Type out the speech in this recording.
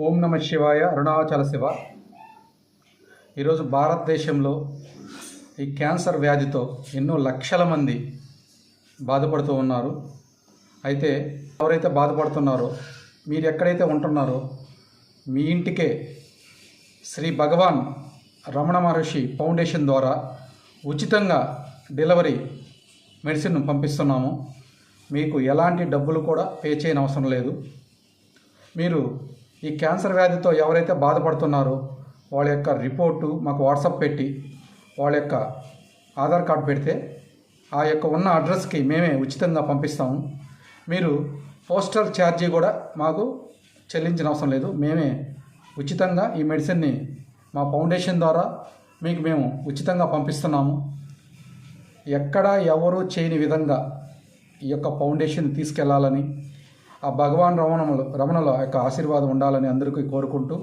ఓం నమ శివాయ. అరుణాచల శివ. ఈరోజు భారతదేశంలో ఈ క్యాన్సర్ వ్యాధితో ఎన్నో లక్షల మంది బాధపడుతూ ఉన్నారు. అయితే ఎవరైతే బాధపడుతున్నారో, మీరు ఎక్కడైతే ఉంటున్నారో మీ ఇంటికే శ్రీ భగవాన్ రమణ మహర్షి ఫౌండేషన్ ద్వారా ఉచితంగా డెలివరీ మెడిసిన్ పంపిస్తున్నాము. మీకు ఎలాంటి డబ్బులు కూడా పే చేయని అవసరం లేదు. మీరు ఈ క్యాన్సర్ వ్యాధితో ఎవరైతే బాధపడుతున్నారో వాళ్ళ యొక్క రిపోర్టు మాకు వాట్సాప్ పెట్టి వాళ్ళ యొక్క ఆధార్ కార్డు పెడితే ఆ యొక్క ఉన్న అడ్రస్కి మేమే ఉచితంగా పంపిస్తాము. మీరు పోస్టల్ ఛార్జీ కూడా మాకు చెల్లించిన అవసరం లేదు. మేమే ఉచితంగా ఈ మెడిసిన్ని మా ఫౌండేషన్ ద్వారా మీకు మేము ఉచితంగా పంపిస్తున్నాము. ఎక్కడ ఎవరు చేయని విధంగా ఈ యొక్క ఫౌండేషన్ తీసుకెళ్లాలని, ఆ భగవాన్ రమణల యొక్క ఆశీర్వాదం ఉండాలని అందరికీ కోరుకుంటూ